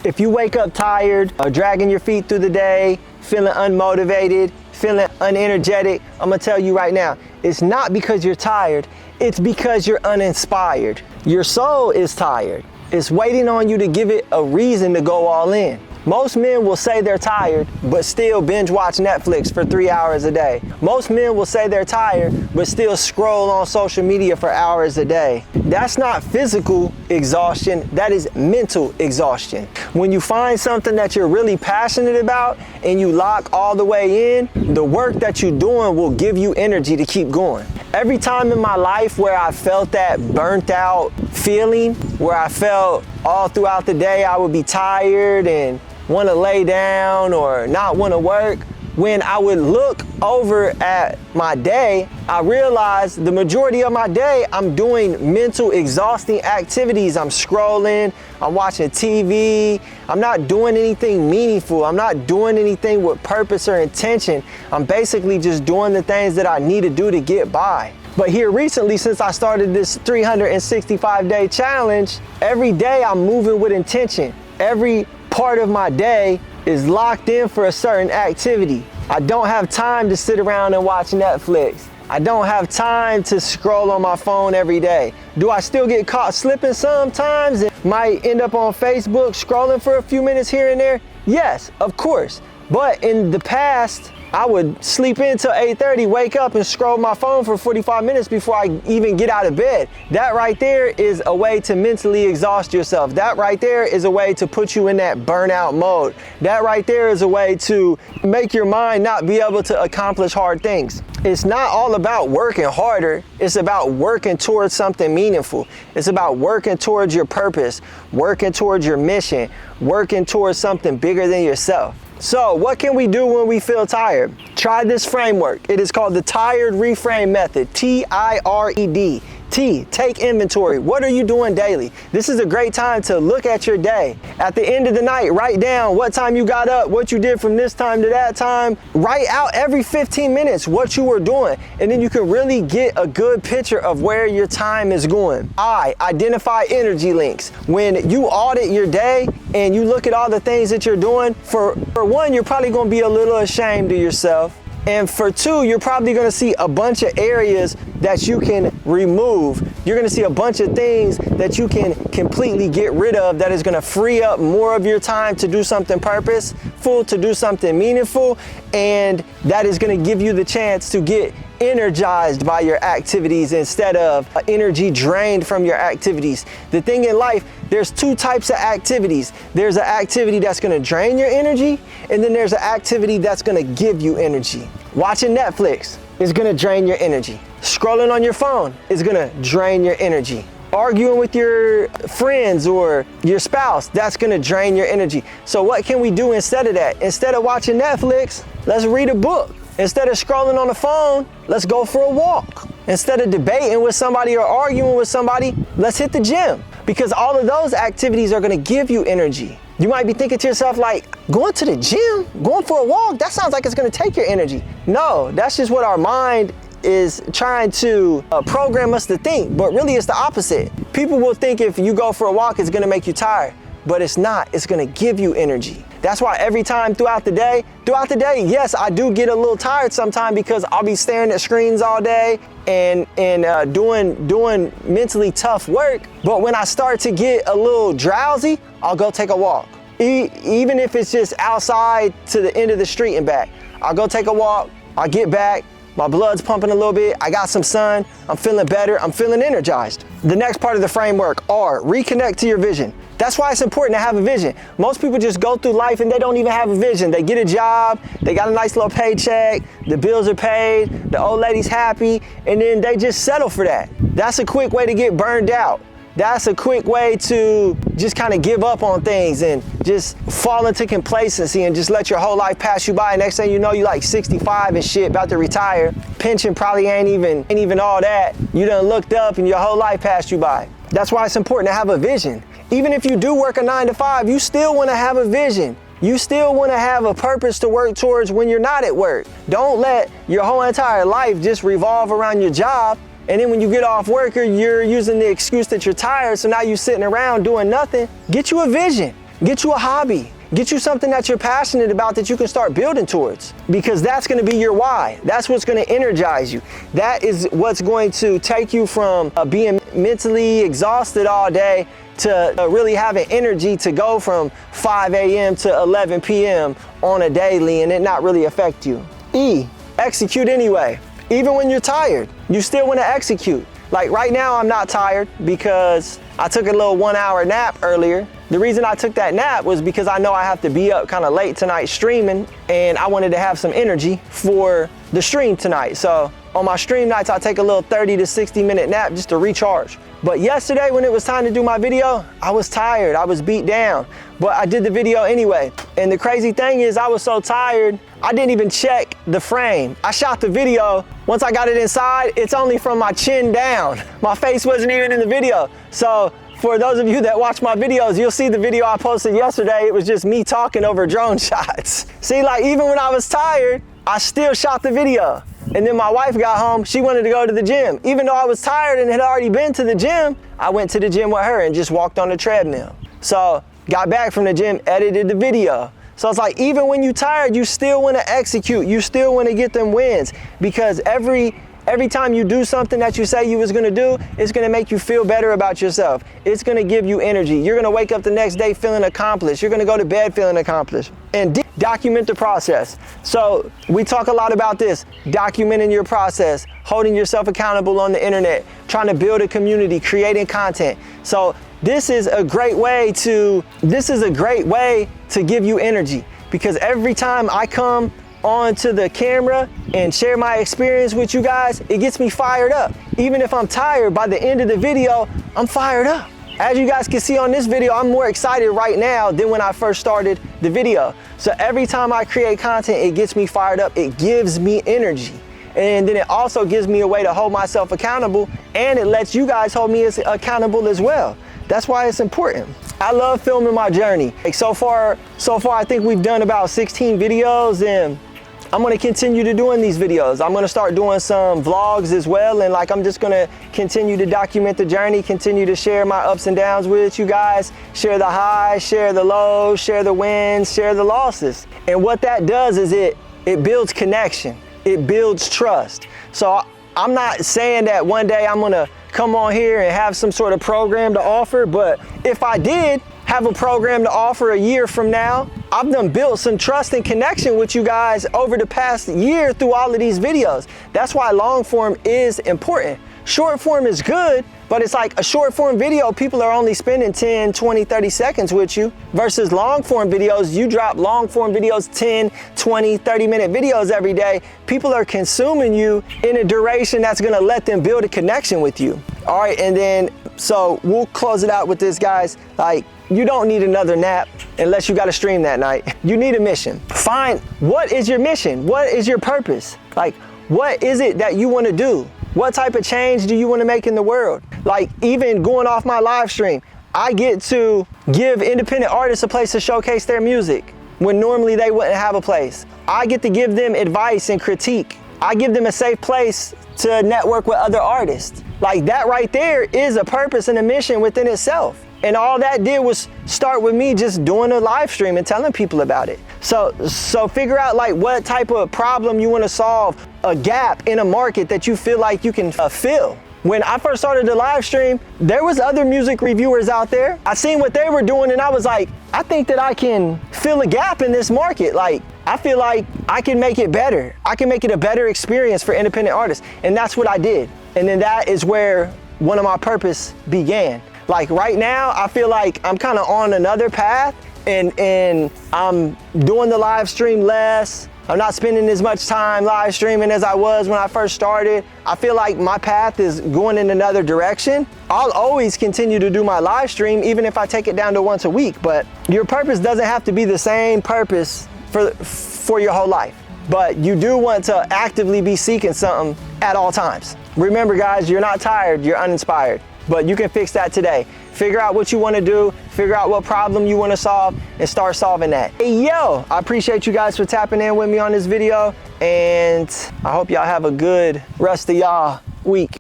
If you wake up tired, dragging your feet through the day, feeling unmotivated, feeling unenergetic, I'm gonna tell you right now, it's not because you're tired, it's because you're uninspired. Your soul is tired. It's waiting on you to give it a reason to go all in. Most men will say they're tired, but still binge watch Netflix for 3 hours a day. Most men will say they're tired, but still scroll on social media for hours a day. That's not physical exhaustion, that is mental exhaustion. When you find something that you're really passionate about and you lock all the way in, the work that you're doing will give you energy to keep going. Every time in my life where I felt that burnt out feeling, where I felt all throughout the day I would be tired and want to lay down or not want to work, when I would look over at my day, I realized the majority of my day I'm doing mental exhausting activities. I'm scrolling, I'm watching TV, I'm not doing anything meaningful, I'm not doing anything with purpose or intention. I'm basically just doing the things that I need to do to get by. But here recently, since I started this 365-day challenge, every day I'm moving with intention. Every part of my day is locked in for a certain activity. I don't have time to sit around and watch Netflix. I don't have time to scroll on my phone every day. Do I still get caught slipping sometimes and might end up on Facebook scrolling for a few minutes here and there? Yes, of course. But in the past, I would sleep in till 8:30, wake up and scroll my phone for 45 minutes before I even get out of bed. That right there is a way to mentally exhaust yourself. That right there is a way to put you in that burnout mode. That right there is a way to make your mind not be able to accomplish hard things. It's not all about working harder. It's about working towards something meaningful. It's about working towards your purpose, working towards your mission, working towards something bigger than yourself. So what can we do when we feel tired? Try this framework. It is called the Tired Reframe Method, TIRED. T, take inventory. What are you doing daily? This is a great time to look at your day. At the end of the night, write down what time you got up, what you did from this time to that time. Write out every 15 minutes what you were doing, and then you can really get a good picture of where your time is going. I, identify energy links. When you audit your day and you look at all the things that you're doing, for one, you're probably gonna be a little ashamed of yourself. And for two, you're probably gonna see a bunch of areas that you can remove. You're gonna see a bunch of things that you can completely get rid of that is gonna free up more of your time to do something purposeful, to do something meaningful, and that is gonna give you the chance to get energized by your activities instead of energy drained from your activities. The thing in life, there's two types of activities. There's an activity that's gonna drain your energy, and then there's an activity that's gonna give you energy. Watching Netflix is gonna drain your energy. Scrolling on your phone is gonna drain your energy. Arguing with your friends or your spouse, that's gonna drain your energy. So what can we do instead of that? Instead of watching Netflix, let's read a book. Instead of scrolling on the phone, let's go for a walk. Instead of debating with somebody or arguing with somebody, let's hit the gym. Because all of those activities are gonna give you energy. You might be thinking to yourself like, going to the gym, going for a walk, that sounds like it's gonna take your energy. No, that's just what our mind is trying to program us to think, but really it's the opposite. People will think if you go for a walk, it's gonna make you tired, but it's not, it's gonna give you energy. That's why every time throughout the day, yes, I do get a little tired sometimes because I'll be staring at screens all day and doing mentally tough work. But when I start to get a little drowsy, I'll go take a walk. Even if it's just outside to the end of the street and back. I'll go take a walk, I'll get back, my blood's pumping a little bit, I got some sun, I'm feeling better, I'm feeling energized. The next part of the framework, R, reconnect to your vision. That's why it's important to have a vision. Most people just go through life and they don't even have a vision. They get a job, they got a nice little paycheck, the bills are paid, the old lady's happy, and then they just settle for that. That's a quick way to get burned out. That's a quick way to just kind of give up on things and just fall into complacency and just let your whole life pass you by. Next thing you know, you like 65 and shit, about to retire. Pension probably ain't even all that. You done looked up and your whole life passed you by. That's why it's important to have a vision. Even if you do work a 9 to 5, you still want to have a vision. You still want to have a purpose to work towards when you're not at work. Don't let your whole entire life just revolve around your job. And then when you get off work, you're using the excuse that you're tired, so now you're sitting around doing nothing. Get you a vision. Get you a hobby. Get you something that you're passionate about that you can start building towards, because that's going to be your why. That's what's going to energize you. That is what's going to take you from being mentally exhausted all day to really having energy to go from 5 a.m. to 11 p.m. on a daily and it not really affect you. Execute anyway. Even when you're tired, you still want to execute. Like right now, I'm not tired because I took a little 1 hour nap earlier. The reason I took that nap was because I know I have to be up kind of late tonight streaming, and I wanted to have some energy for the stream tonight. So on my stream nights, I take a little 30 to 60 minute nap just to recharge. But yesterday when it was time to do my video, I was tired, I was beat down, but I did the video anyway. And the crazy thing is I was so tired, I didn't even check the frame. I shot the video. Once I got it inside, it's only from my chin down. My face wasn't even in the video. So for those of you that watch my videos, you'll see the video I posted yesterday. It was just me talking over drone shots. See, like even when I was tired, I still shot the video. And then my wife got home, she wanted to go to the gym. Even though I was tired and had already been to the gym, I went to the gym with her and just walked on the treadmill. So got back from the gym, edited the video. So it's like, even when you're tired, you still want to execute. You still want to get them wins, because every time you do something that you say you was gonna do, it's gonna make you feel better about yourself. It's gonna give you energy. You're gonna wake up the next day feeling accomplished. You're gonna go to bed feeling accomplished. And document the process. So we talk a lot about this, documenting your process, holding yourself accountable on the internet, trying to build a community, creating content. So this is a great way to give you energy, because every time I come onto the camera and share my experience with you guys, it gets me fired up. Even if I'm tired, by the end of the video, I'm fired up. As you guys can see on this video, I'm more excited right now than when I first started the video. So every time I create content, it gets me fired up. It gives me energy. And then it also gives me a way to hold myself accountable, and it lets you guys hold me accountable as well. That's why it's important. I love filming my journey. Like so far I think we've done about 16 videos, and I'm gonna continue to doing these videos. I'm gonna start doing some vlogs as well, and like I'm just gonna continue to document the journey, continue to share my ups and downs with you guys, share the highs, share the lows, share the wins, share the losses. And what that does is it builds connection, it builds trust. So I'm not saying that one day I'm gonna come on here and have some sort of program to offer, but if I did have a program to offer a year from now, I've done built some trust and connection with you guys over the past year through all of these videos. That's why long form is important. Short form is good, but it's like a short form video, people are only spending 10, 20, 30 seconds with you, versus long form videos. You drop long form videos, 10, 20, 30-minute videos every day. People are consuming you in a duration that's gonna let them build a connection with you. All right, and then, so we'll close it out with this, guys. Like, you don't need another nap unless you got a stream that night. You need a mission. Find, what is your mission? What is your purpose? Like, what is it that you want to do? What type of change do you want to make in the world? Like, even going off my live stream, I get to give independent artists a place to showcase their music when normally they wouldn't have a place. I get to give them advice and critique. I give them a safe place to network with other artists. Like, that right there is a purpose and a mission within itself. And all that did was start with me just doing a live stream and telling people about it. So figure out like what type of problem you want to solve, a gap in a market that you feel like you can fill. When I first started the live stream, there was other music reviewers out there. I seen what they were doing and I was like, I think that I can fill a gap in this market. Like, I feel like I can make it better. I can make it a better experience for independent artists. And that's what I did. And then that is where one of my purpose began. Like right now, I feel like I'm kind of on another path, and I'm doing the live stream less. I'm not spending as much time live streaming as I was when I first started. I feel like my path is going in another direction. I'll always continue to do my live stream, even if I take it down to once a week, but your purpose doesn't have to be the same purpose for your whole life. But you do want to actively be seeking something at all times. Remember guys, you're not tired, you're uninspired. But you can fix that today. Figure out what you want to do, figure out what problem you want to solve, and start solving that. Hey, yo, I appreciate you guys for tapping in with me on this video, and I hope y'all have a good rest of y'all week.